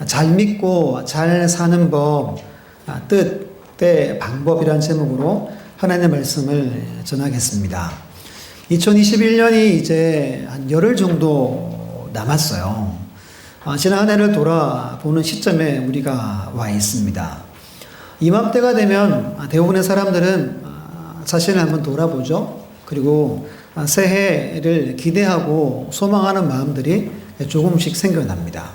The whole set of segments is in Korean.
잘 믿고 잘 사는 법, 뜻, 때, 방법이란 제목으로 하나님의 말씀을 전하겠습니다. 2021년이 이제 한 열흘 정도 남았어요. 지난 한 해를 돌아보는 시점에 우리가 와 있습니다. 이맘때가 되면 대부분의 사람들은 자신을 한번 돌아보죠. 그리고 새해를 기대하고 소망하는 마음들이 조금씩 생겨납니다.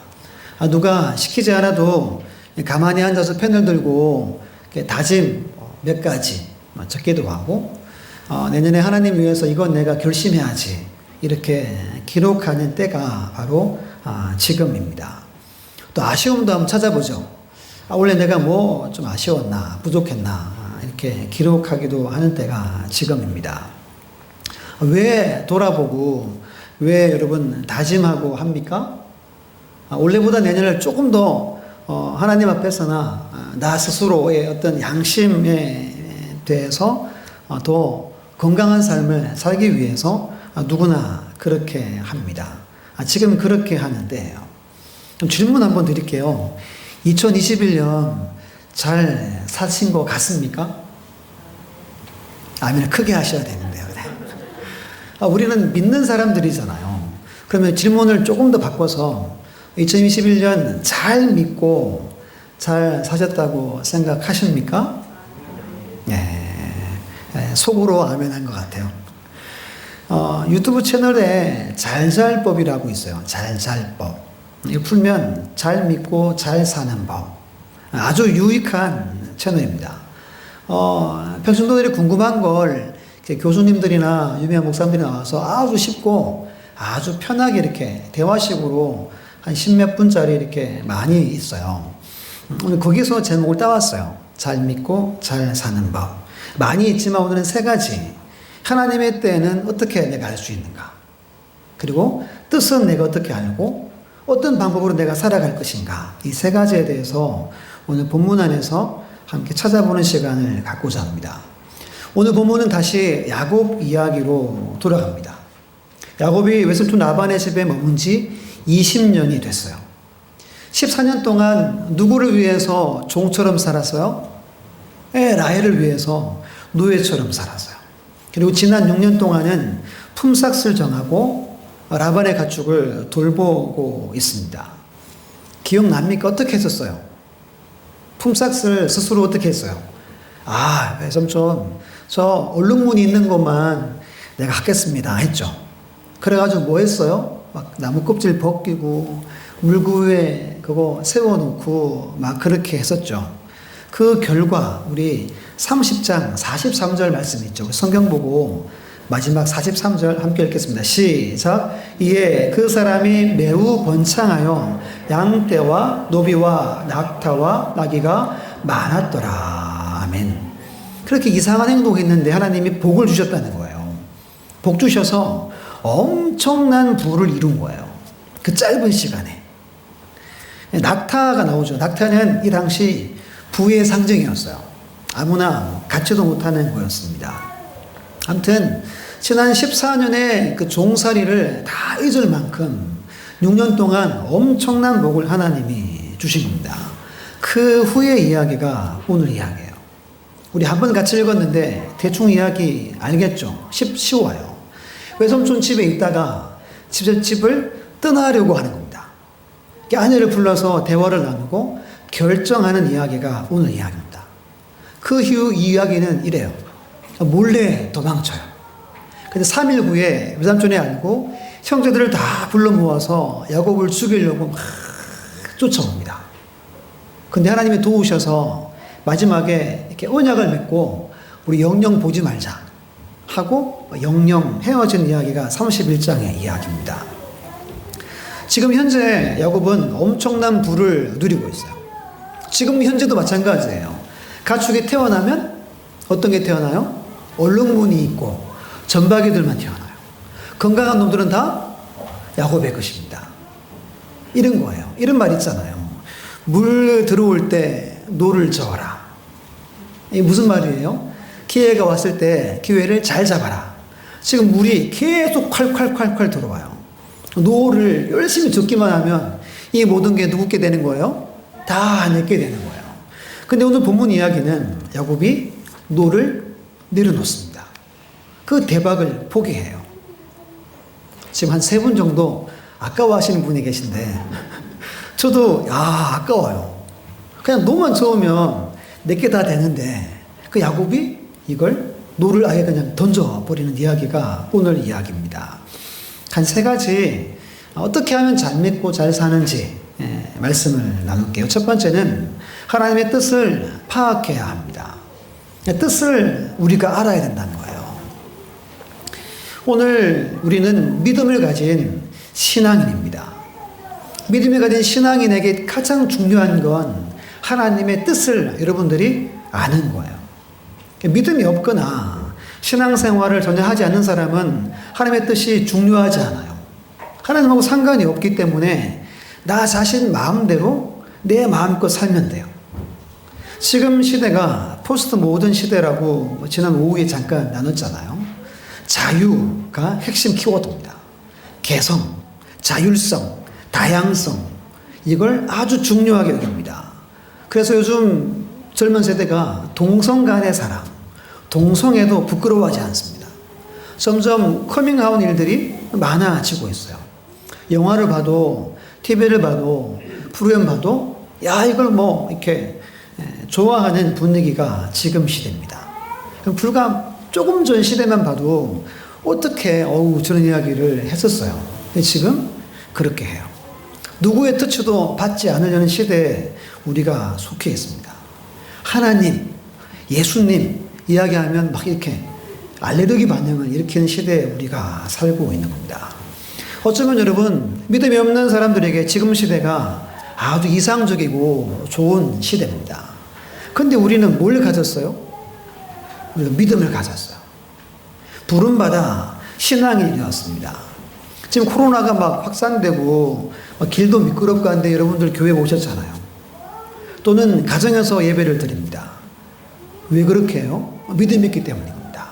누가 시키지 않아도 가만히 앉아서 펜을 들고 다짐 몇 가지 적기도 하고 내년에 하나님 위해서 이건 내가 결심해야지 이렇게 기록하는 때가 바로 지금입니다. 또 아쉬움도 한번 찾아보죠. 원래 내가 뭐 좀 아쉬웠나 부족했나 이렇게 기록하기도 하는 때가 지금입니다. 왜 돌아보고 왜 여러분 다짐하고 합니까? 올해보다 내년을 조금 더 하나님 앞에서나 나 스스로의 어떤 양심에 대해서 더 건강한 삶을 살기 위해서 누구나 그렇게 합니다. 지금 그렇게 하는데요. 좀 질문 한번 드릴게요. 2021년 잘 사신 것 같습니까? 아멘 크게 하셔야 되는데요. 우리는 믿는 사람들이잖아요. 그러면 질문을 조금 더 바꿔서 2021년 잘 믿고 잘 사셨다고 생각하십니까? 속으로 아멘한 것 같아요. 유튜브 채널에 잘잘법이라고 있어요. 잘잘법. 이거 풀면 잘 믿고 잘 사는 법. 아주 유익한 채널입니다. 평신도들이 궁금한 걸 교수님들이나 유명한 목사님들이 나와서 아주 쉽고 아주 편하게 이렇게 대화식으로 한 10몇 분짜리 이렇게 많이 있어요. 오늘 거기서 제목을 따왔어요. 잘 믿고 잘 사는 법. 많이 있지만 오늘은 세 가지. 하나님의 때는 어떻게 내가 알 수 있는가? 그리고 뜻은 내가 어떻게 알고 어떤 방법으로 내가 살아갈 것인가? 이 세 가지에 대해서 오늘 본문 안에서 함께 찾아보는 시간을 갖고자 합니다. 오늘 본문은 다시 야곱 이야기로 돌아갑니다. 야곱이 외삼촌 라반의 집에 머문 지 20년이 됐어요. 14년 동안 누구를 위해서 종처럼 살았어요? 라헬을 위해서 노예처럼 살았어요. 그리고 지난 6년 동안은 품삯을 정하고 라반의 가축을 돌보고 있습니다. 기억납니까? 어떻게 했었어요? 품삯을 스스로 어떻게 했어요? 외삼촌 저 얼룩무늬 있는 것만 내가 하겠습니다 했죠. 그래가지고 뭐 했어요? 막 나무 껍질 벗기고 물구에 그거 세워놓고 막 그렇게 했었죠. 그 결과 우리 30장 43절 말씀 있죠. 성경 보고 마지막 43절 함께 읽겠습니다. 시작. 이에 그 사람이 매우 번창하여 양떼와 노비와 낙타와 나귀가 많았더라. 아멘. 그렇게 이상한 행동을 했는데 하나님이 복을 주셨다는 거예요. 복 주셔서 엄청난 부를 이룬 거예요. 그 짧은 시간에. 낙타가 나오죠. 낙타는 이 당시 부의 상징이었어요. 아무나 갖지도 못하는 거였습니다. 아무튼 지난 14년의 그 종살이를 다 잊을 만큼 6년 동안 엄청난 복을 하나님이 주신 겁니다. 그 후의 이야기가 오늘 이야기예요. 우리 한번 같이 읽었는데 대충 이야기 알겠죠? 쉬워요. 외삼촌 집에 있다가 집을 떠나려고 하는 겁니다. 아내를 불러서 대화를 나누고 결정하는 이야기가 오늘 이야기입니다. 그 후 이야기는 이래요. 몰래 도망쳐요. 근데 3일 후에 외삼촌이 알고 형제들을 다 불러 모아서 야곱을 죽이려고 막 쫓아옵니다. 근데 하나님이 도우셔서 마지막에 이렇게 언약을 맺고 우리 영영 보지 말자 하고 영영 헤어진 이야기가 31장의 이야기입니다. 지금 현재 야곱은 엄청난 부를 누리고 있어요. 지금 현재도 마찬가지예요. 가축이 태어나면 어떤 게 태어나요? 얼룩무늬 있고 점박이들만 태어나요. 건강한 놈들은 다 야곱의 것입니다. 이런 거예요. 이런 말 있잖아요. 물 들어올 때 노를 저어라. 이게 무슨 말이에요? 기회가 왔을 때 기회를 잘 잡아라. 지금 물이 계속 콸콸콸콸 들어와요. 노를 열심히 젓기만 하면 이 모든 게 누구께 되는 거예요? 다 내게 되는 거예요. 근데 오늘 본문 이야기는 야곱이 노를 내려놓습니다. 그 대박을 포기해요. 지금 한 3분 정도 아까워하시는 분이 계신데 저도 아까워요. 그냥 노만 좋으면 내게 다 되는데 그 야곱이 이걸 노를 아예 그냥 던져버리는 이야기가 오늘 이야기입니다. 한 3가지 어떻게 하면 잘 믿고 잘 사는지 말씀을 나눌게요. 첫 번째는 하나님의 뜻을 파악해야 합니다. 뜻을 우리가 알아야 된다는 거예요. 오늘 우리는 믿음을 가진 신앙인입니다. 믿음을 가진 신앙인에게 가장 중요한 건 하나님의 뜻을 여러분들이 아는 거예요. 믿음이 없거나 신앙생활을 전혀 하지 않는 사람은 하나님의 뜻이 중요하지 않아요. 하나님하고 상관이 없기 때문에 나 자신 마음대로 내 마음껏 살면 돼요. 지금 시대가 포스트 모던 시대라고 지난 오후에 잠깐 나눴잖아요. 자유가 핵심 키워드입니다. 개성, 자율성, 다양성, 이걸 아주 중요하게 여깁니다. 그래서 요즘 젊은 세대가 동성 간의 사랑, 동성애도 부끄러워하지 않습니다. 점점 커밍아웃 일들이 많아지고 있어요. 영화를 봐도 TV를 봐도 프로그램 봐도 이걸 뭐 이렇게 좋아하는 분위기가 지금 시대입니다. 불과 조금 전 시대만 봐도 어떻게 저런 이야기를 했었어요. 근데 지금 그렇게 해요. 누구의 터치도 받지 않으려는 시대에 우리가 속해 있습니다. 하나님, 예수님 이야기하면 막 이렇게 알레르기 반응을 일으키는 시대에 우리가 살고 있는 겁니다. 어쩌면 여러분, 믿음이 없는 사람들에게 지금 시대가 아주 이상적이고 좋은 시대입니다. 근데 우리는 뭘 가졌어요? 우리가 믿음을 가졌어요. 부름받아 신앙인이 되었습니다. 지금 코로나가 막 확산되고 막 길도 미끄럽고 한데 여러분들 교회 오셨잖아요. 또는 가정에서 예배를 드립니다. 왜 그렇게 해요? 믿음이 있기 때문입니다.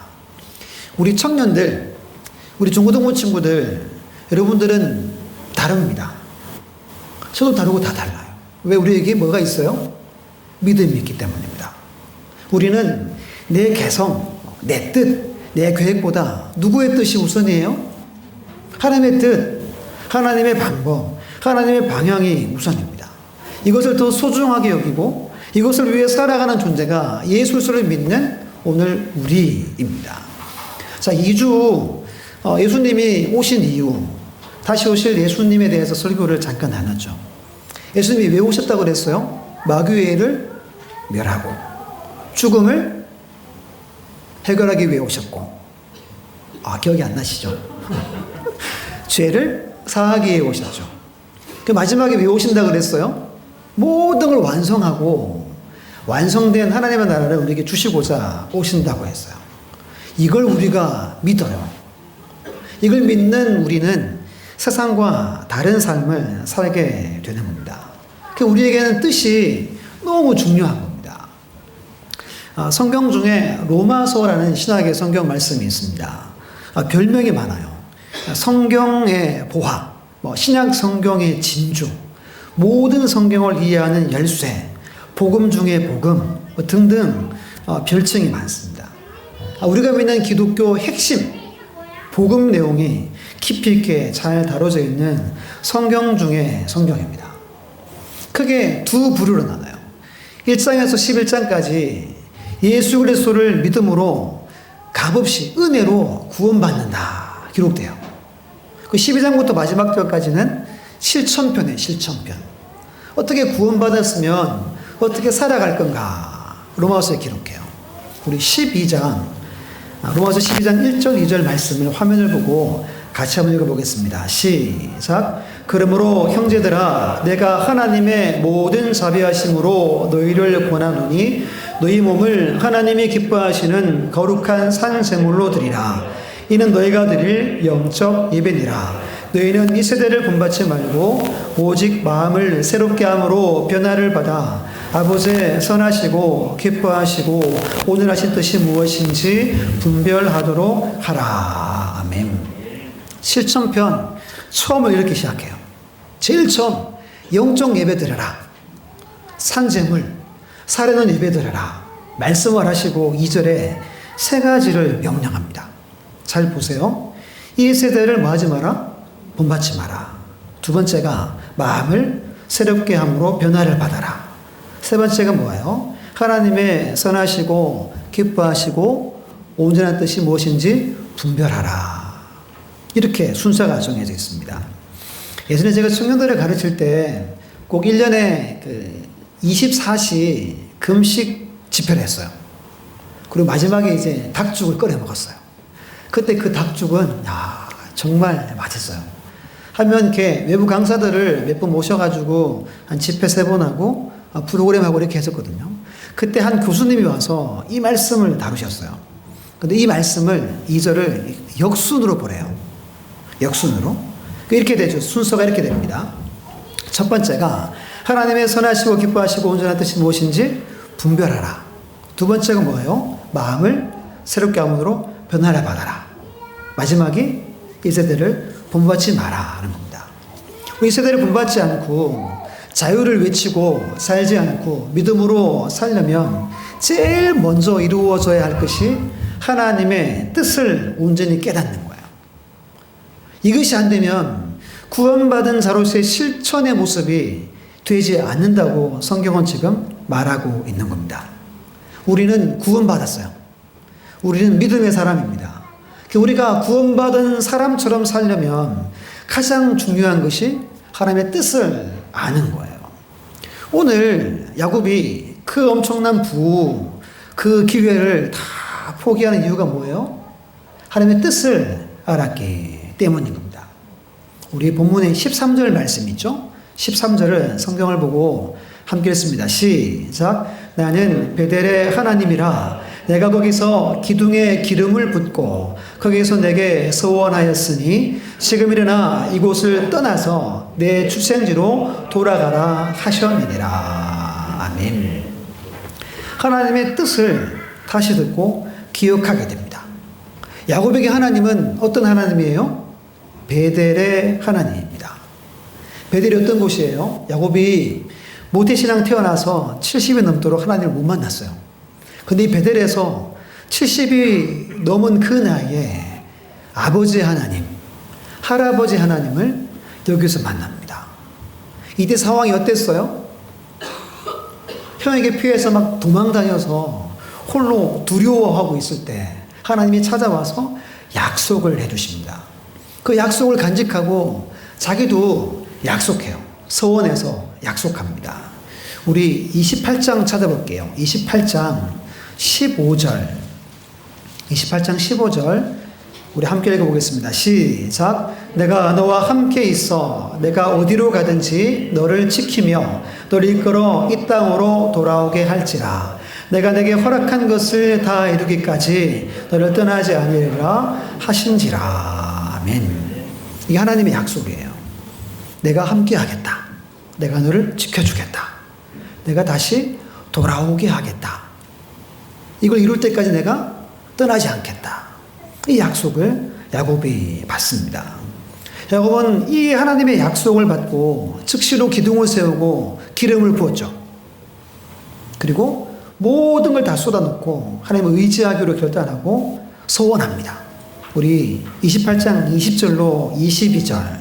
우리 청년들, 우리 중고등부 친구들, 여러분들은 다릅니다. 저도 다르고 다 달라요. 왜 우리에게 뭐가 있어요? 믿음이 있기 때문입니다. 우리는 내 개성, 내 뜻, 내 계획보다 누구의 뜻이 우선이에요? 하나님의 뜻, 하나님의 방법, 하나님의 방향이 우선입니다. 이것을 더 소중하게 여기고 이것을 위해 살아가는 존재가 예수 그리스도를 믿는 오늘 우리입니다. 자, 2주 예수님이 오신 이유, 다시 오실 예수님에 대해서 설교를 잠깐 나눴죠. 예수님이 왜 오셨다고 그랬어요? 마귀의를 멸하고 죽음을 해결하기 위해 오셨고, 기억이 안 나시죠? 죄를 사하기 위해 오셨죠. 그 마지막에 왜 오신다고 그랬어요? 모든 걸 완성하고 완성된 하나님의 나라를 우리에게 주시고자 오신다고 했어요. 이걸 우리가 믿어요. 이걸 믿는 우리는 세상과 다른 삶을 살게 되는 겁니다. 우리에게는 뜻이 너무 중요한 겁니다. 성경 중에 로마서라는 신학의 성경 말씀이 있습니다. 별명이 많아요. 성경의 보화, 신약 성경의 진주, 모든 성경을 이해하는 열쇠, 복음 중에 복음 등등 별칭이 많습니다. 우리가 믿는 기독교 핵심 복음 내용이 깊이 있게 잘 다뤄져 있는 성경 중에 성경입니다. 크게 두 부류로 나눠요. 1장에서 11장까지 예수 그리스도를 믿음으로 값없이 은혜로 구원받는다 기록돼요. 그 12장부터 마지막 절까지는 실천편이에요. 실천편. 어떻게 구원받았으면 어떻게 살아갈 건가 로마서에 기록해요. 우리 12장 로마서 12장 1절 2절 말씀을 화면을 보고 같이 한번 읽어보겠습니다. 시작. 그러므로 형제들아 내가 하나님의 모든 자비하심으로 너희를 권하노니 너희 몸을 하나님이 기뻐하시는 거룩한 산제물로 드리라. 이는 너희가 드릴 영적 예배니라. 너희는 이 세대를 본받지 말고 오직 마음을 새롭게 함으로 변화를 받아 아버지의 선하시고 기뻐하시고 오늘 하신 뜻이 무엇인지 분별하도록 하라. 아멘. 실천편 처음을 이렇게 시작해요. 제일 처음 영적 예배 드려라. 산재물, 살에는 예배 드려라. 말씀을 하시고 2절에 세 가지를 명령합니다. 잘 보세요. 이 세대를 뭐 하지 마라? 본받지 마라. 두 번째가 마음을 새롭게 함으로 변화를 받아라. 세 번째가 뭐예요? 하나님의 선하시고 기뻐하시고 온전한 뜻이 무엇인지 분별하라. 이렇게 순서가 정해져 있습니다. 예전에 제가 청년들을 가르칠 때 꼭 1년에 24시 금식 집회를 했어요. 그리고 마지막에 이제 닭죽을 끓여 먹었어요. 그때 그 닭죽은 정말 맛있어요. 하면 이렇게 외부 강사들을 몇 번 모셔가지고 한 집회 3번 하고 프로그램하고 이렇게 했었거든요. 그때 한 교수님이 와서 이 말씀을 다루셨어요. 근데 이 말씀을 2절을 역순으로 보래요. 역순으로. 이렇게 되죠. 순서가 이렇게 됩니다. 첫 번째가 하나님의 선하시고 기뻐하시고 온전한 뜻이 무엇인지 분별하라. 두 번째가 뭐예요? 마음을 새롭게 함으로 변화를 받아라. 마지막이 이 세대를 본받지 마라 하는 겁니다. 이 세대를 본받지 않고 자유를 외치고 살지 않고 믿음으로 살려면 제일 먼저 이루어져야 할 것이 하나님의 뜻을 온전히 깨닫는 거예요. 이것이 안 되면 구원받은 자로서의 실천의 모습이 되지 않는다고 성경은 지금 말하고 있는 겁니다. 우리는 구원받았어요. 우리는 믿음의 사람입니다. 우리가 구원받은 사람처럼 살려면 가장 중요한 것이 하나님의 뜻을 아는 거예요. 오늘 야곱이 그 엄청난 그 기회를 다 포기하는 이유가 뭐예요? 하나님의 뜻을 알았기 때문인 겁니다. 우리 본문의 13절 말씀 있죠? 13절을 성경을 보고 함께 읽습니다. 시작. 나는 베델의 하나님이라 내가 거기서 기둥에 기름을 붓고 거기에서 내게 서원하였으니 지금 일어나 이곳을 떠나서 내 출생지로 돌아가라 하셨느니라. 아멘. 하나님의 뜻을 다시 듣고 기억하게 됩니다. 야곱에게 하나님은 어떤 하나님이에요? 베델의 하나님입니다. 베델이 어떤 곳이에요? 야곱이 모태신앙 태어나서 70이 넘도록 하나님을 못 만났어요. 근데 이 베델에서 70이 넘은 그 나이에 아버지 하나님, 할아버지 하나님을 여기서 만납니다. 이때 상황이 어땠어요? 형에게 피해서 막 도망다녀서 홀로 두려워하고 있을 때 하나님이 찾아와서 약속을 해주십니다. 그 약속을 간직하고 자기도 약속해요. 서원해서 약속합니다. 우리 28장 찾아볼게요. 28장 15절. 28장 15절. 우리 함께 읽어보겠습니다. 시작. 내가 너와 함께 있어 내가 어디로 가든지 너를 지키며 너를 이끌어 이 땅으로 돌아오게 할지라. 내가 내게 허락한 것을 다 이루기까지 너를 떠나지 아니리라 하신지라. 아멘. 이게 하나님의 약속이에요. 내가 함께 하겠다. 내가 너를 지켜주겠다. 내가 다시 돌아오게 하겠다. 이걸 이룰 때까지 내가 떠나지 않겠다. 이 약속을 야곱이 받습니다. 야곱은 이 하나님의 약속을 받고 즉시로 기둥을 세우고 기름을 부었죠. 그리고 모든 걸 다 쏟아놓고 하나님을 의지하기로 결단하고 소원합니다. 우리 28장 20절로 22절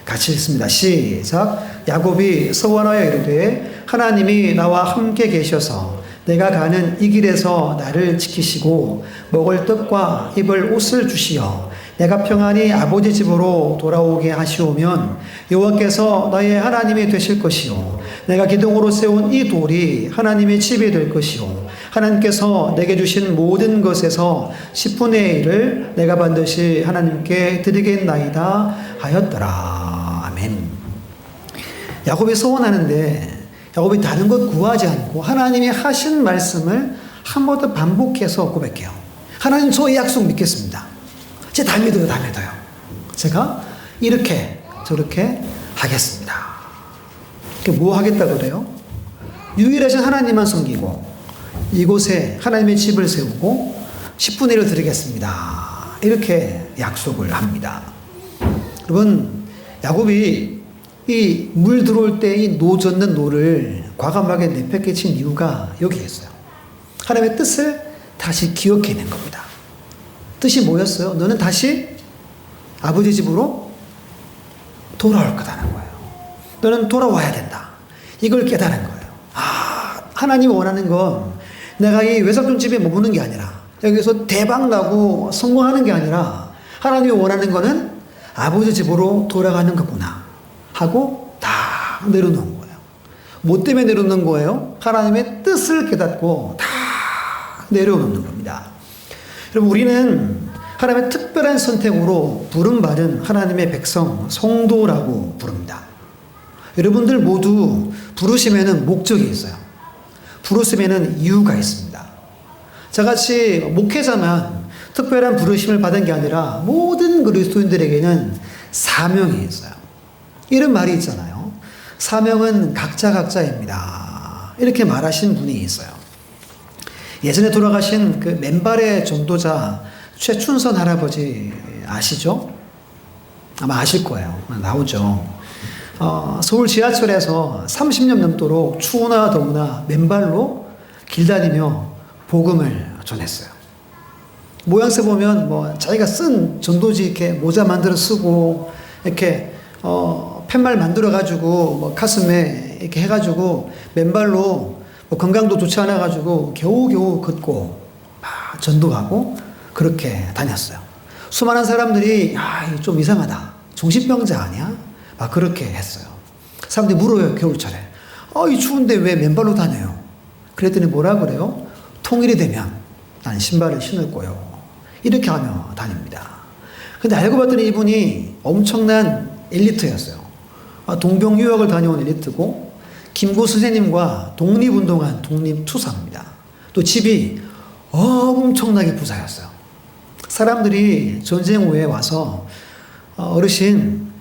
같이 읽습니다. 시작. 야곱이 서원하여 이르되 하나님이 나와 함께 계셔서 내가 가는 이 길에서 나를 지키시고 먹을 떡과 입을 옷을 주시어 내가 평안히 아버지 집으로 돌아오게 하시오면 여호와께서 나의 하나님이 되실 것이요 내가 기둥으로 세운 이 돌이 하나님의 집이 될 것이요 하나님께서 내게 주신 모든 것에서 10분의 1을 내가 반드시 하나님께 드리겠나이다 하였더라. 아멘. 야곱이 소원하는데 야곱이 다른 것 구하지 않고 하나님이 하신 말씀을 한 번 더 반복해서 고백해요. 하나님, 저의 약속 믿겠습니다. 제가 다 믿어요. 제가 이렇게 저렇게 하겠습니다. 뭐 하겠다고 그래요? 유일하신 하나님만 섬기고 이곳에 하나님의 집을 세우고 10분의 1을 드리겠습니다. 이렇게 약속을 합니다. 여러분, 야곱이 이 물 들어올 때 이 노 젓는 노를 과감하게 내팽개친 이유가 여기에 있어요. 하나님의 뜻을 다시 기억해낸 겁니다. 뜻이 뭐였어요? 너는 다시 아버지 집으로 돌아올 거다는 거예요. 너는 돌아와야 된다. 이걸 깨달은 거예요. 하나님이 원하는 건 내가 이 외삼촌 집에 머무는 게 아니라, 여기서 대박 나고 성공하는 게 아니라, 하나님이 원하는 거는 아버지 집으로 돌아가는 거구나 하고 다 내려놓은 거예요. 뭐 때문에 내려놓는 거예요? 하나님의 뜻을 깨닫고 다 내려놓는 겁니다. 여러분, 우리는 하나님의 특별한 선택으로 부름받은 하나님의 백성, 성도라고 부릅니다. 여러분들 모두 부르심에는 목적이 있어요. 부르심에는 이유가 있습니다. 저같이 목회자만 특별한 부르심을 받은 게 아니라 모든 그리스도인들에게는 사명이 있어요. 이런 말이 있잖아요. 사명은 각자입니다. 이렇게 말하신 분이 있어요. 예전에 돌아가신 그 맨발의 전도자 최춘선 할아버지 아시죠? 아마 아실 거예요. 나오죠. 서울 지하철에서 30년 넘도록 추우나 더우나 맨발로 길 다니며 복음을 전했어요. 모양새 보면 뭐 자기가 쓴 전도지 이렇게 모자 만들어 쓰고 이렇게 팻말 만들어 가지고 뭐 가슴에 이렇게 해가지고 맨발로 뭐 건강도 좋지 않아 가지고 겨우겨우 걷고 전도하고 그렇게 다녔어요. 수많은 사람들이 야, 좀 이상하다. 정신병자 아니야? 막 그렇게 했어요. 사람들이 물어요, 겨울철에. 이 추운데 왜 맨발로 다녀요? 그랬더니 뭐라 그래요? 통일이 되면 난 신발을 신을 거요. 이렇게 하며 다닙니다. 근데 알고 봤더니 이분이 엄청난 엘리트였어요. 동병 유학을 다녀온 엘리트고, 김구 선생님과 독립운동한 독립투사입니다. 또 집이 엄청나게 부자였어요. 사람들이 전쟁 후에 와서 어르신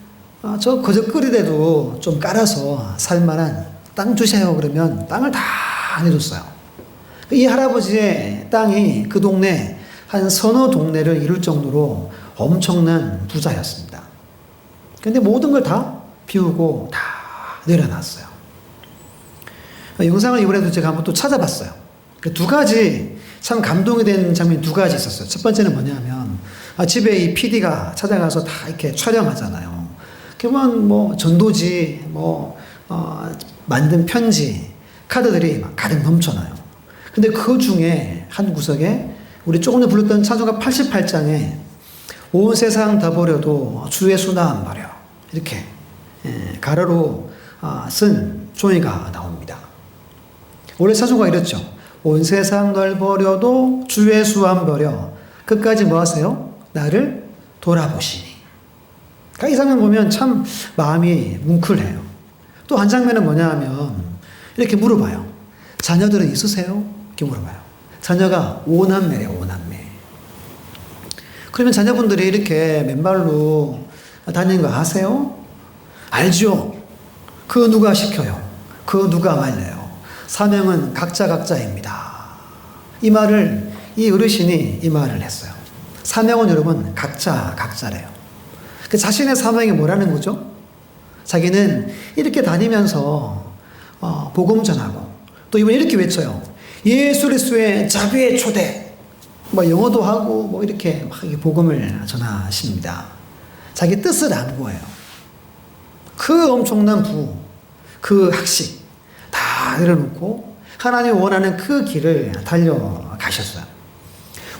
저 거적거리라도 좀 깔아서 살만한 땅 주세요 그러면 땅을 다 내줬어요. 이 할아버지의 땅이 그 동네 한 서너 동네를 이룰 정도로 엄청난 부자였습니다. 그런데 모든 걸 다 비우고 다 내려놨어요. 영상을 이번에도 제가 한번 또 찾아봤어요. 두 가지 참 감동이 된 장면이 두 가지 있었어요. 첫 번째는 뭐냐면 집에 이 PD가 찾아가서 다 이렇게 촬영하잖아요. 그러면 뭐 전도지, 만든 편지, 카드들이 막 가득 넘쳐나요. 근데 그 중에 한 구석에 우리 조금 전에 불렀던 찬송가 88장에 온 세상 다 버려도 주의 수나 안 버려. 이렇게 가로로 쓴 종이가 나옵니다. 원래 찬송가 이랬죠. 온 세상 널 버려도 주의 수 안 버려. 끝까지 뭐 하세요? 나를 돌아보시니. 이 장면 보면 참 마음이 뭉클해요. 또 한 장면은 뭐냐 하면 이렇게 물어봐요. 자녀들은 있으세요? 이렇게 물어봐요. 자녀가 5남매래요. 5남매. 그러면 자녀분들이 이렇게 맨발로 다니는 거 아세요? 알죠? 그 누가 시켜요? 그 누가 말려요? 사명은 각자입니다. 이 말을 이 어르신이 이 말을 했어요. 사명은 여러분 각자래요. 그 자신의 사명이 뭐라는 거죠? 자기는 이렇게 다니면서 복음 전하고 또 이번 이렇게 외쳐요. 예수 그리스도의 자비의 초대. 영어도 하고 이렇게 막 복음을 전하십니다. 자기 뜻을 안 거예요. 그 엄청난 그 학식 다 내려놓고 하나님이 원하는 그 길을 달려가셨어요.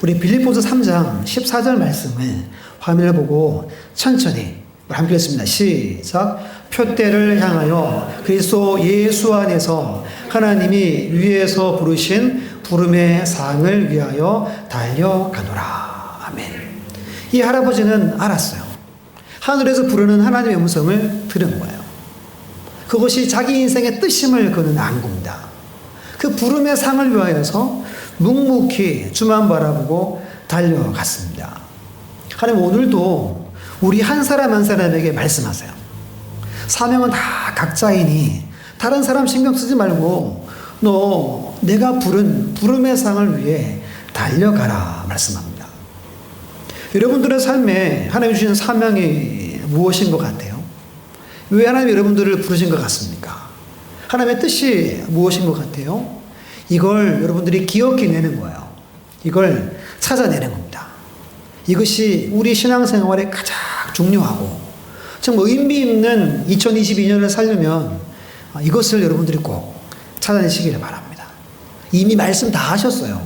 우리 빌립보서 3장 14절 말씀을 화면을 보고 천천히 함께 읽습니다. 시작. 표대를 향하여 그리스도 예수 안에서 하나님이 위에서 부르신 부름의 상을 위하여 달려가노라. 아멘. 이 할아버지는 알았어요. 하늘에서 부르는 하나님의 음성을 들은 거예요. 그것이 자기 인생의 뜻임을 그는 안 겁니다. 그 부름의 상을 위하여서 묵묵히 주만 바라보고 달려갔습니다. 하나님 오늘도 우리 한 사람 한 사람에게 말씀하세요. 사명은 다 각자이니 다른 사람 신경 쓰지 말고 너 내가 부른 부름의 상을 위해 달려가라 말씀합니다. 여러분들의 삶에 하나님 주신 사명이 무엇인 것 같아요? 왜 하나님이 여러분들을 부르신 것 같습니까? 하나님의 뜻이 무엇인 것 같아요? 이걸 여러분들이 기억해내는 거예요. 이걸 찾아내는 겁니다. 이것이 우리 신앙생활에 가장 중요하고 정말 의미 있는 2022년을 살려면 이것을 여러분들이 꼭 찾아내시기를 바랍니다. 이미 말씀 다 하셨어요.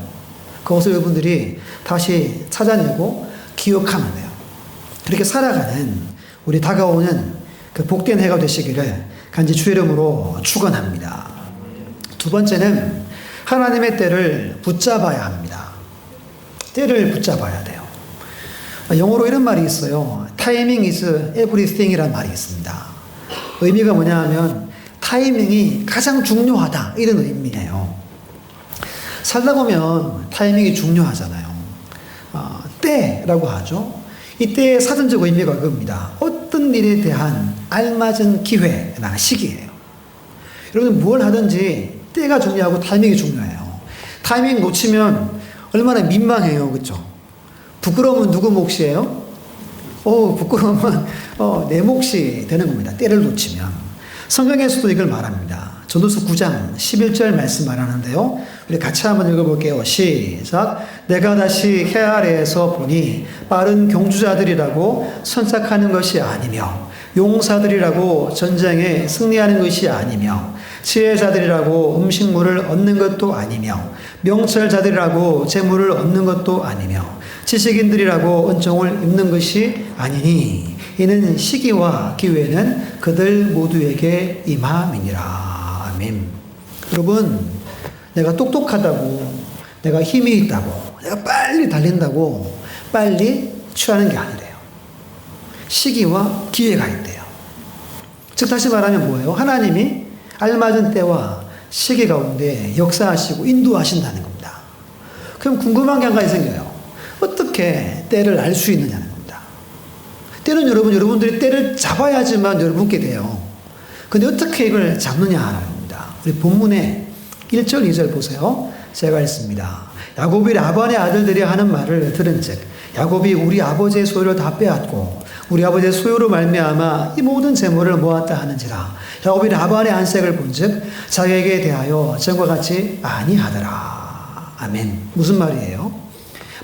그것을 여러분들이 다시 찾아내고 기억하면 돼요. 그렇게 살아가는 우리 다가오는 그 복된 해가 되시기를 간절히 주의 이름으로 축원합니다. 두 번째는 하나님의 때를 붙잡아야 합니다. 때를 붙잡아야 돼요. 영어로 이런 말이 있어요. Timing is everything 이라는 말이 있습니다. 의미가 뭐냐 하면 타이밍이 가장 중요하다 이런 의미예요. 살다 보면 타이밍이 중요하잖아요. 때라고 하죠. 이 때의 사전적 의미가 그겁니다. 어떤 일에 대한 알맞은 기회나 시기예요. 여러분 뭘 하든지 때가 중요하고 타이밍이 중요해요. 타이밍 놓치면 얼마나 민망해요. 그렇죠? 부끄러우면 누구 몫이에요? 부끄러우면 내 몫이 되는 겁니다. 때를 놓치면. 성경에서도 이걸 말합니다. 전도서 9장 11절 말씀 말하는데요. 우리 같이 한번 읽어볼게요. 시작. 내가 다시 해 아래에서 보니 빠른 경주자들이라고 선착하는 것이 아니며 용사들이라고 전쟁에 승리하는 것이 아니며 지혜자들이라고 음식물을 얻는 것도 아니며 명철자들이라고 재물을 얻는 것도 아니며 지식인들이라고 은총을 입는 것이 아니니 이는 시기와 기회는 그들 모두에게 임함이니라. 아멘. 여러분, 내가 똑똑하다고, 내가 힘이 있다고, 내가 빨리 달린다고 빨리 취하는 게 아니래요. 시기와 기회가 있대요. 즉 다시 말하면 뭐예요? 하나님이 알맞은 때와 시기 가운데 역사하시고 인도하신다는 겁니다. 그럼 궁금한 게 한 가지 생겨요. 어떻게 때를 알 수 있느냐는 겁니다. 때는 여러분들이 때를 잡아야지만 여러분께 돼요. 근데 어떻게 이걸 잡느냐 하는 겁니다. 우리 본문에 1절, 2절 보세요. 제가 읽습니다. 야곱이 라반의 아들들이 하는 말을 들은즉 야곱이 우리 아버지의 소유를 다 빼앗고 우리 아버지의 소유로 말미암아 이 모든 재물을 모았다 하는지라. 야곱이 라반의 안색을 본즉 자기에게 대하여 전과 같이 아니하더라. 아멘. 무슨 말이에요?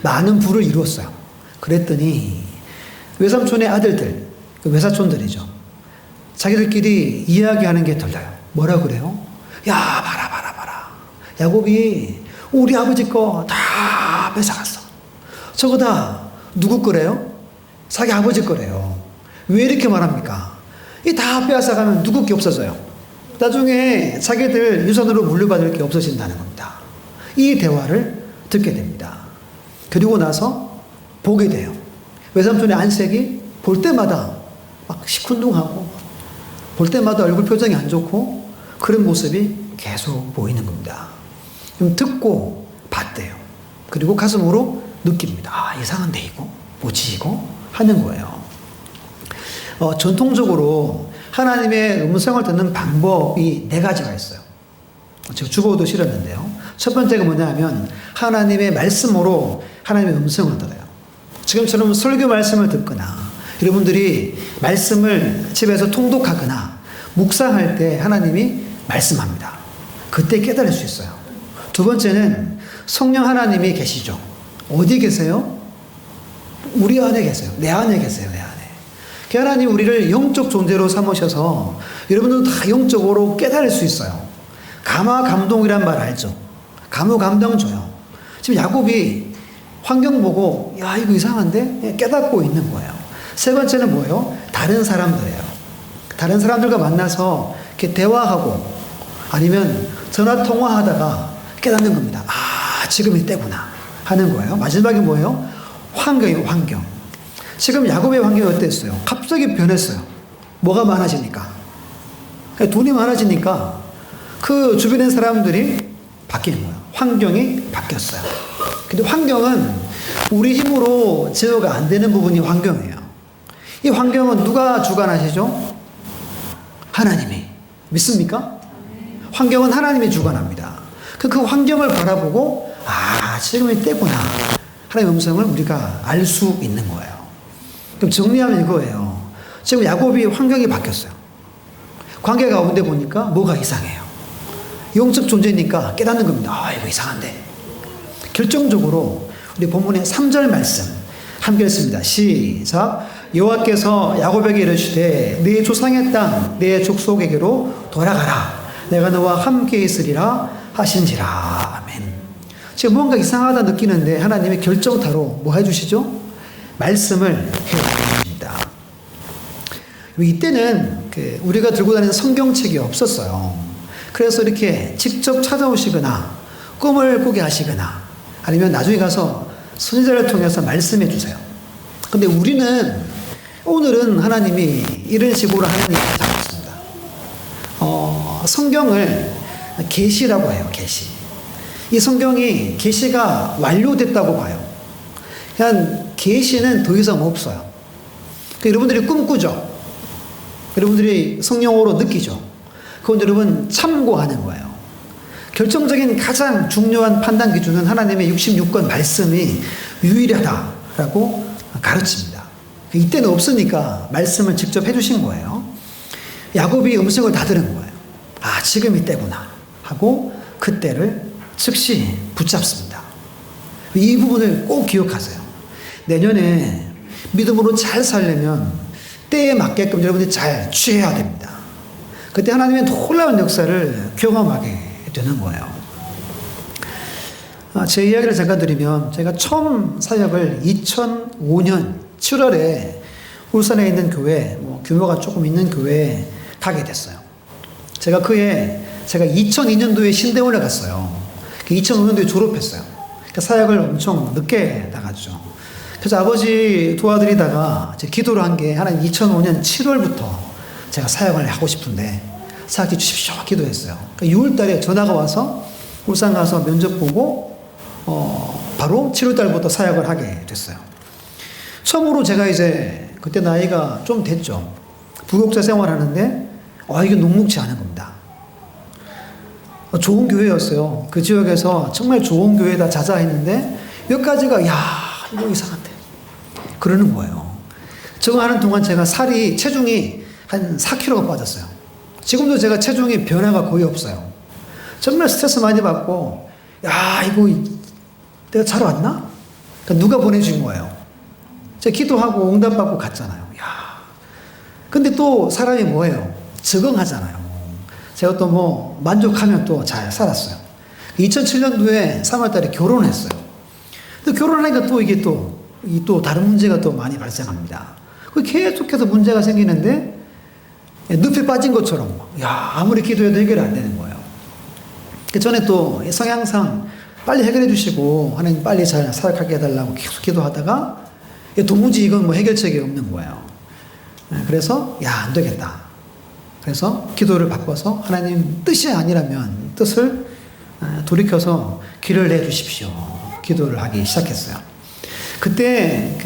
많은 부를 이루었어요. 그랬더니 외삼촌의 아들들, 외사촌들이죠. 자기들끼리 이야기하는 게 들려요. 뭐라 그래요? 야, 봐라. 야곱이 우리 아버지 거 다 뺏어갔어. 저거 다 누구 거래요? 자기 아버지 거래요. 왜 이렇게 말합니까? 이 다 빼앗아가면 누구 게 없어져요? 나중에 자기들 유산으로 물려받을 게 없어진다는 겁니다. 이 대화를 듣게 됩니다. 그리고 나서 보게 돼요. 외삼촌의 안색이 볼 때마다 막 시큰둥하고 볼 때마다 얼굴 표정이 안 좋고 그런 모습이 계속 보이는 겁니다. 그럼 듣고 봤대요. 그리고 가슴으로 느낍니다. 아, 이상한데 이거? 뭐지 이거? 하는 거예요. 전통적으로 하나님의 음성을 듣는 방법이 4가지가 있어요. 제가 주보도 실었는데요. 첫 번째가 뭐냐면 하나님의 말씀으로 하나님의 음성을 들어요. 지금처럼 설교 말씀을 듣거나 여러분들이 말씀을 집에서 통독하거나 묵상할 때 하나님이 말씀합니다. 그때 깨달을 수 있어요. 두 번째는 성령 하나님이 계시죠. 어디 계세요? 우리 안에 계세요. 내 안에 계세요. 내 안에. 그 하나님 우리를 영적 존재로 삼으셔서 여러분들도 다 영적으로 깨달을 수 있어요. 감화감동이란 말 알죠? 감화감동 줘요. 지금 야곱이 환경 보고 야 이거 이상한데? 깨닫고 있는 거예요. 세 번째는 뭐예요? 다른 사람들이에요. 다른 사람들과 만나서 이렇게 대화하고 아니면 전화 통화하다가 깨닫는 겁니다. 아 지금 이때구나 하는 거예요. 마지막에 뭐예요? 환경이에요. 환경. 지금 야곱의 환경이 어땠어요? 갑자기 변했어요. 뭐가 많아지니까. 돈이 많아지니까 그 주변의 사람들이 바뀌는 거예요. 환경이 바뀌었어요. 근데 환경은 우리 힘으로 제어가 안 되는 부분이 환경이에요. 이 환경은 누가 주관하시죠? 하나님이. 믿습니까? 환경은 하나님이 주관합니다. 그 환경을 바라보고 아 지금 이때구나. 하나님의 음성을 우리가 알 수 있는 거예요. 그럼 정리하면 이거예요. 지금 야곱이 환경이 바뀌었어요. 관계 가운데 보니까 뭐가 이상해요. 영적 존재니까 깨닫는 겁니다. 아, 이거 이상한데. 결정적으로 우리 본문의 3절 말씀 함께 읽습니다. 시작. 여호와께서 야곱에게 이르시되 네 조상의 땅 내 족속에게로 돌아가라. 내가 너와 함께 있으리라 하신지라. 아멘. 지금 뭔가 이상하다 느끼는데 하나님이 결정타로 뭐 해주시죠? 말씀을 해주십니다. 이때는 우리가 들고 다니는 성경책이 없었어요. 그래서 이렇게 직접 찾아오시거나 꿈을 꾸게 하시거나 아니면 나중에 가서 선지자를 통해서 말씀해 주세요. 근데 우리는 오늘은 하나님이 이런 식으로 하는 일을 하고 있습니다. 성경을 계시라고 해요. 계시. 이 성경이 계시가 완료됐다고 봐요. 그냥 계시는 더 이상 없어요. 여러분들이 꿈꾸죠. 여러분들이 성령으로 느끼죠. 그건 여러분 참고하는 거예요. 결정적인 가장 중요한 판단 기준은 하나님의 66권 말씀이 유일하다라고 가르칩니다. 이때는 없으니까 말씀을 직접 해주신 거예요. 야곱이 음성을 다 들은 거예요. 아, 지금 이때구나 하고 그때를 즉시 붙잡습니다. 이 부분을 꼭 기억하세요. 내년에 믿음으로 잘 살려면 때에 맞게끔 여러분들이 잘 취해야 됩니다. 그때 하나님의 놀라운 역사를 경험하게 되는 거예요. 제 이야기를 잠깐 드리면 제가 처음 사역을 2005년 7월에 울산에 있는 교회, 규모가 조금 있는 교회에 가게 됐어요. 제가 2002년도에 신대원에 갔어요. 2005년도에 졸업했어요. 그러니까 사역을 엄청 늦게 나갔죠. 그래서 아버지 도와드리다가 기도를 한 게 하나님 2005년 7월부터 제가 사역을 하고 싶은데 사역해 주십시오 기도했어요. 그러니까 6월 달에 전화가 와서 울산 가서 면접 보고 바로 7월 달부터 사역을 하게 됐어요. 처음으로 제가 이제 그때 나이가 좀 됐죠. 부교육자 생활하는데 이게 녹록지 않은 겁니다. 좋은 교회였어요. 그 지역에서 정말 좋은 교회다 자자했는데 몇 가지가 이거 이상한데 그러는 거예요. 적응하는 동안 제가 체중이 한 4kg가 빠졌어요. 지금도 제가 체중이 변화가 거의 없어요. 정말 스트레스 많이 받고 이거 내가 잘 왔나? 그러니까 누가 보내준 거예요. 제가 기도하고 응답받고 갔잖아요. 근데 또 사람이 뭐예요? 적응하잖아요. 제가 또 만족하면 또 잘 살았어요. 2007년도에 3월달에 결혼했어요. 근데 결혼하니까 또 이게 또 다른 문제가 또 많이 발생합니다. 계속해서 문제가 생기는데 늪에 빠진 것처럼 아무리 기도해도 해결이 안 되는 거예요. 전에 또 성향상 빨리 해결해 주시고 하나님 빨리 잘 사역하게 해달라고 계속 기도하다가 도무지 이건 해결책이 없는 거예요. 그래서 안 되겠다. 그래서 기도를 바꿔서 하나님 뜻이 아니라면 뜻을 돌이켜서 길을 내주십시오. 기도를 하기 시작했어요. 그때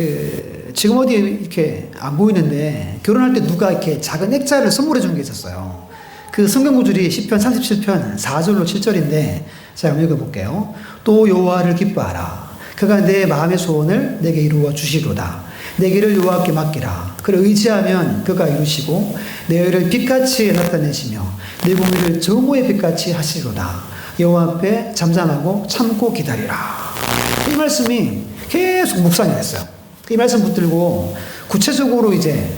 지금 어디 이렇게 안 보이는데 결혼할 때 누가 이렇게 작은 액자를 선물해 준 게 있었어요. 그 성경 구절이 시편 37편 4절로 7절인데 제가 한번 읽어볼게요. 또 여호와를 기뻐하라. 그가 내 마음의 소원을 내게 이루어 주시로다. 내 길을 여호와께 맡기라. 그를 의지하면 그가 이루시고 내 의를 빛같이 나타내시며 내 공의를 정오의 빛같이 하시로다. 여호와 앞에 잠잠하고 참고 기다리라. 이 말씀이 계속 묵상이 됐어요. 이 말씀 붙들고 구체적으로 이제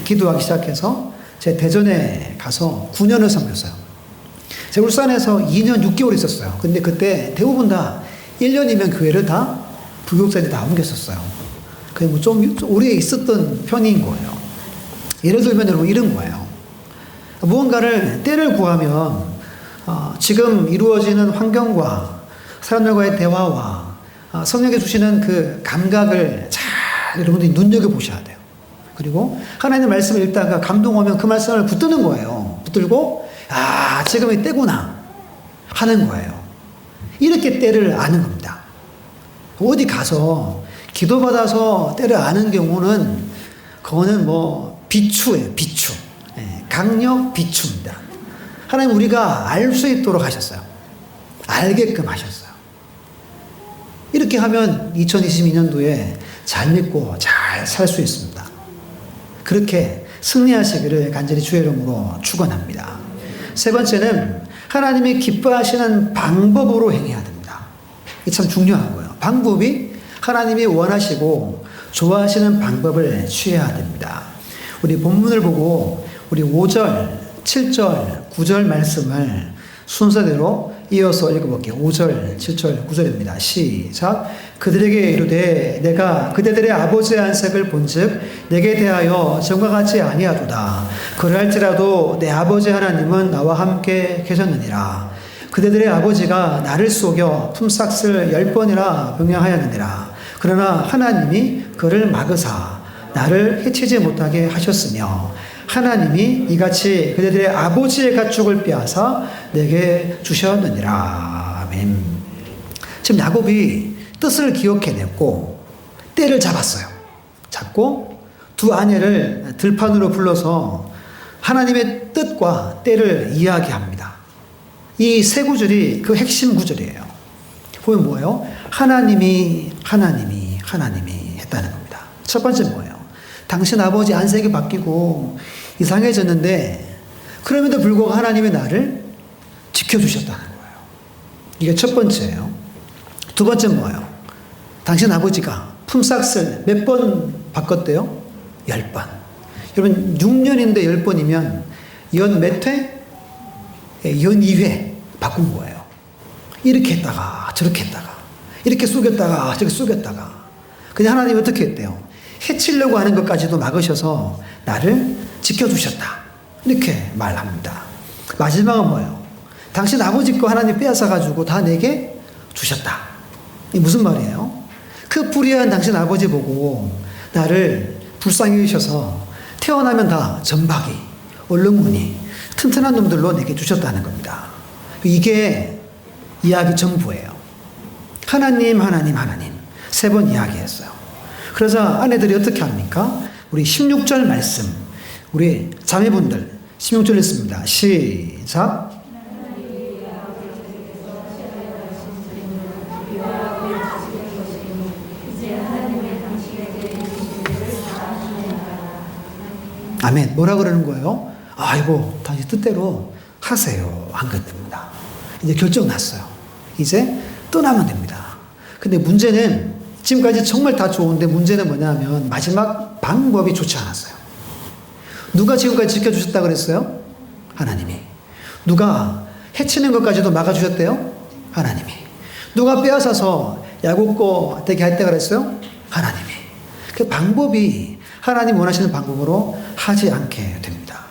기도하기 시작해서 제 대전에 가서 9년을 섬겼어요. 제가 울산에서 2년 6개월 있었어요. 근데 그때 대부분 다 1년이면 교회를 다 부교육자들이 다 옮겼었어요. 그게 좀 오래 있었던 편인 거예요. 예를 들면 여러분 이런 거예요. 무언가를 때를 구하면 지금 이루어지는 환경과 사람들과의 대화와 성령이 주시는 그 감각을 잘 여러분들이 눈여겨보셔야 돼요. 그리고 하나님의 말씀을 읽다가 감동 오면 그 말씀을 붙드는 거예요. 붙들고 지금이 때구나 하는 거예요. 이렇게 때를 아는 겁니다. 어디 가서 기도받아서 때를 아는 경우는 그거는 비추예요. 비추. 강력 비추입니다. 하나님 우리가 알 수 있도록 하셨어요. 알게끔 하셨어요. 이렇게 하면 2022년도에 잘 믿고 잘 살 수 있습니다. 그렇게 승리하시기를 간절히 주의 이름으로 축원합니다. 세 번째는 하나님이 기뻐하시는 방법으로 행해야 됩니다. 이게 참 중요한 거예요. 방법이 하나님이 원하시고 좋아하시는 방법을 취해야 됩니다. 우리 본문을 보고 우리 5절, 7절, 9절 말씀을 순서대로 이어서 읽어볼게요. 5절, 7절, 9절입니다. 시작. 그들에게 이르되 내가 그대들의 아버지의 안색을 본즉 내게 대하여 전과 같이 아니하도다. 그러할지라도 내 아버지 하나님은 나와 함께 계셨느니라. 그대들의 아버지가 나를 속여 품삯을 10번이나 병행하였느니라. 그러나 하나님이 그를 막으사 나를 해치지 못하게 하셨으며 하나님이 이같이 그대들의 아버지의 가축을 빼앗아 내게 주셨느니라. 아멘. 지금 야곱이 뜻을 기억해냈고 때를 잡았어요. 잡고 두 아내를 들판으로 불러서 하나님의 뜻과 때를 이야기합니다. 이 세 구절이 그 핵심 구절이에요. 보면 뭐예요? 하나님이 했다는 겁니다. 첫 번째 뭐예요? 당신 아버지 안색이 바뀌고 이상해졌는데 그럼에도 불구하고 하나님이 나를 지켜주셨다는 거예요. 이게 첫 번째예요. 두 번째 뭐예요? 당신 아버지가 품삯을 몇 번 바꿨대요? 10번. 여러분 6년인데 10번이면 연 몇 회? 연 2회 바꾼 거예요. 이렇게 했다가 저렇게 했다가 이렇게 속였다가 저렇게 속였다가 근데 하나님이 어떻게 했대요? 해치려고 하는 것까지도 막으셔서 나를 지켜주셨다. 이렇게 말합니다. 마지막은 뭐예요? 당신 아버지 거 하나님 빼앗아가지고 다 내게 주셨다. 이게 무슨 말이에요? 그 불의한 당신 아버지 보고 나를 불쌍히 여기셔서 태어나면 다 전박이, 얼룩무늬, 튼튼한 놈들로 내게 주셨다는 겁니다. 이게 이야기 전부예요. 하나님 세 번 이야기했어요. 그래서 아내들이 어떻게 합니까? 우리 16절 말씀, 우리 자매분들 16절 읽습니다. 시작. 아멘. 뭐라 그러는 거예요? 아이고, 당신 뜻대로 하세요. 한 것입니다. 이제 결정 났어요. 이제 떠나면 됩니다. 근데 문제는 지금까지 정말 다 좋은데 문제는 뭐냐면 마지막 방법이 좋지 않았어요. 누가 지금까지 지켜주셨다 그랬어요? 하나님이. 누가 해치는 것까지도 막아주셨대요? 하나님이. 누가 빼앗아서 야곱 거 되게 할 때 그랬어요? 하나님이. 그 방법이 하나님 원하시는 방법으로 하지 않게 됩니다.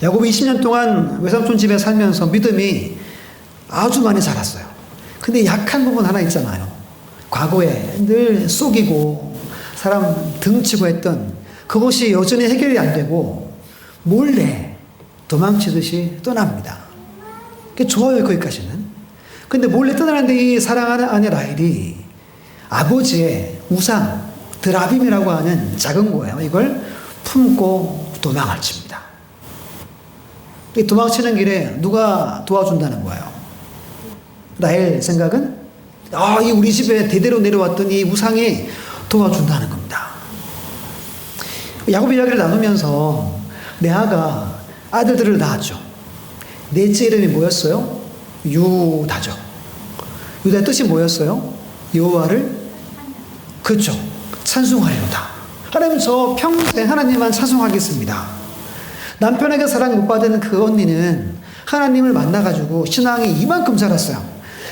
야곱이 20년 동안 외삼촌 집에 살면서 믿음이 아주 많이 자랐어요. 근데 약한 부분 하나 있잖아요. 과거에 늘 속이고 사람 등치고 했던 그것이 여전히 해결이 안 되고 몰래 도망치듯이 떠납니다. 그게 좋아요, 거기까지는. 근데 몰래 떠나는데 이 사랑하는 아내 라헬이 아버지의 우상 드라빔이라고 하는 작은 거예요. 이걸 품고 도망을 칩니다. 이 도망치는 길에 누가 도와준다는 거예요? 라헬 생각은 이 우리 집에 대대로 내려왔던 이 우상이 도와준다는 겁니다. 야곱 이야기를 나누면서 레아가 아들들을 낳았죠. 넷째 이름이 뭐였어요? 유다죠. 유다의 뜻이 뭐였어요? 여호와를 그렇죠. 찬송하리로다. 하나님 저 평생 하나님만 찬송하겠습니다. 남편에게 사랑 못 받은 그 언니는 하나님을 만나가지고 신앙이 이만큼 자랐어요.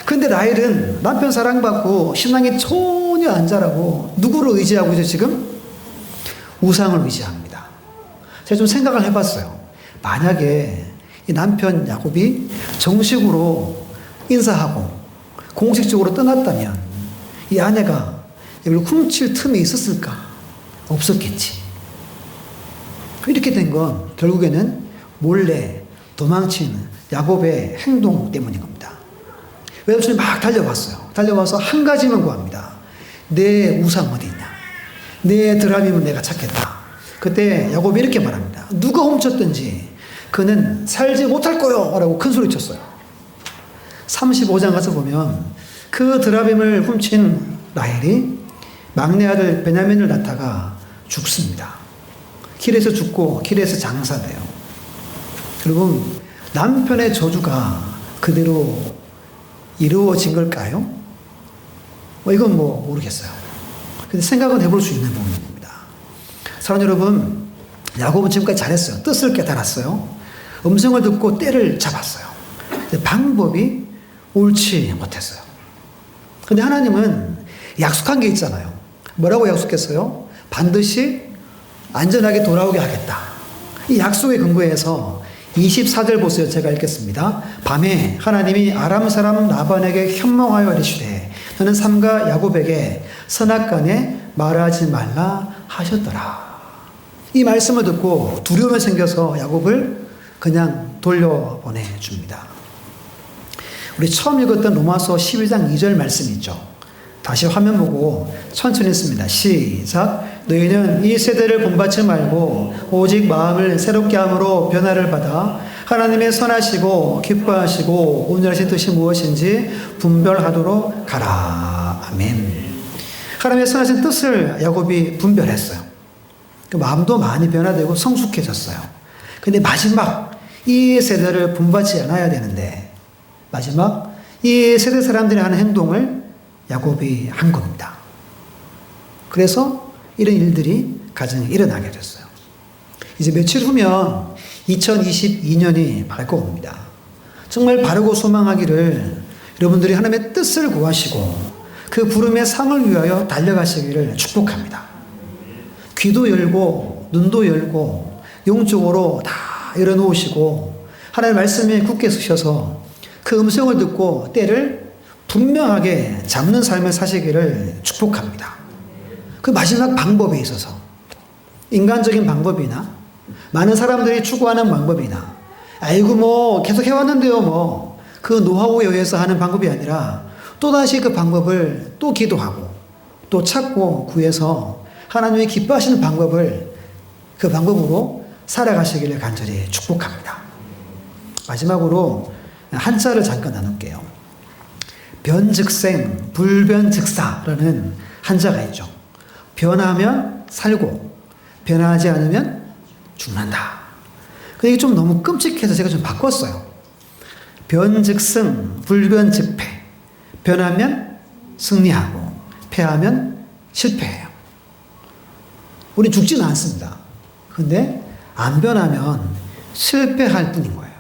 근데 라헬은 남편 사랑받고 신앙이 전혀 안 자라고 누구를 의지하고 있죠 지금? 우상을 의지합니다. 제가 좀 생각을 해봤어요. 만약에 이 남편 야곱이 정식으로 인사하고 공식적으로 떠났다면 이 아내가 이걸 훔칠 틈이 있었을까? 없었겠지. 이렇게 된 건 결국에는 몰래 도망친 야곱의 행동 때문인 겁니다. 외삼촌이 막 달려왔어요. 달려와서 한 가지만 구합니다. 내 우상 어디 있냐? 내 드라밈은 내가 찾겠다. 그때 야곱이 이렇게 말합니다. 누가 훔쳤든지 그는 살지 못할 거요! 라고 큰 소리 쳤어요. 35장 가서 보면 그 드라빔을 훔친 라헬이 막내 아들 베냐민을 낳다가 죽습니다. 길에서 죽고 길에서 장사돼요. 여러분, 남편의 저주가 그대로 이루어진 걸까요? 이건 모르겠어요. 근데 생각은 해볼 수 있는 부분입니다. 사랑하는 여러분, 야곱은 지금까지 잘했어요. 뜻을 깨달았어요. 음성을 듣고 때를 잡았어요. 근데 방법이 옳지 못했어요. 근데 하나님은 약속한 게 있잖아요. 뭐라고 약속했어요? 반드시 안전하게 돌아오게 하겠다. 이 약속의 근거에서 24절 보세요. 제가 읽겠습니다. 밤에 하나님이 아람 사람 라반에게 현몽하여 이르시되 너는 삼가 야곱에게 선악간에 말하지 말라 하셨더라. 이 말씀을 듣고 두려움이 생겨서 야곱을 그냥 돌려보내줍니다. 우리 처음 읽었던 로마서 11장 2절 말씀 있죠. 다시 화면 보고 천천히 읽습니다. 시작. 너희는 이 세대를 본받지 말고 오직 마음을 새롭게 함으로 변화를 받아 하나님의 선하시고 기뻐하시고 온전하신 뜻이 무엇인지 분별하도록 가라. 아멘. 하나님의 선하신 뜻을 야곱이 분별했어요. 그 마음도 많이 변화되고 성숙해졌어요. 근데 마지막 이 세대를 본받지 않아야 되는데 마지막 이 세대 사람들이 하는 행동을 야곱이 한 겁니다. 그래서 이런 일들이 가정에 일어나게 됐어요. 이제 며칠 후면 2022년이 밝고 옵니다. 정말 바르고 소망하기를 여러분들이 하나님의 뜻을 구하시고 그 부름의 상을 위하여 달려가시기를 축복합니다. 귀도 열고 눈도 열고 영적으로 다 열어놓으시고 하나님의 말씀에 굳게 서셔서 그 음성을 듣고 때를 분명하게 잡는 삶을 사시기를 축복합니다. 그 마지막 방법에 있어서 인간적인 방법이나 많은 사람들이 추구하는 방법이나 아이고 계속 해왔는데요 그 노하우에 의해서 하는 방법이 아니라 또다시 그 방법을 또 기도하고 또 찾고 구해서 하나님이 기뻐하시는 방법을 그 방법으로 살아가시기를 간절히 축복합니다. 마지막으로 한자를 잠깐 나눌게요. 변즉생, 불변즉사라는 한자가 있죠. 변하면 살고 변하지 않으면 죽는다. 근데 이게 좀 너무 끔찍해서 제가 좀 바꿨어요. 변즉승, 불변즉패. 변하면 승리하고 패하면 실패해요. 우리 죽지는 않습니다. 근데 안 변하면 실패할 뿐인 거예요.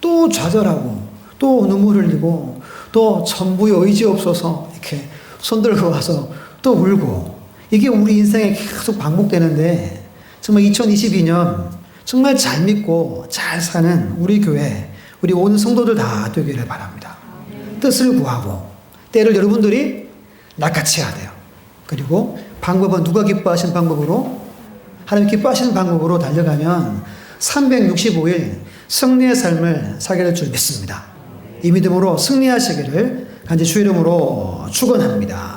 또 좌절하고 또 눈물 흘리고 또 전부의 의지 없어서 이렇게 손들고 와서 또 울고 이게 우리 인생에 계속 반복되는데 정말 2022년 정말 잘 믿고 잘 사는 우리 교회 우리 온 성도들 다 되기를 바랍니다. 뜻을 구하고 때를 여러분들이 낚아채야 돼요. 그리고 방법은 누가 기뻐하시는 방법으로 하나님 기뻐하시는 방법으로 달려가면 365일 승리의 삶을 살게 될 줄 믿습니다. 이 믿음으로 승리하시기를 간절히 주의 이름으로 축원합니다.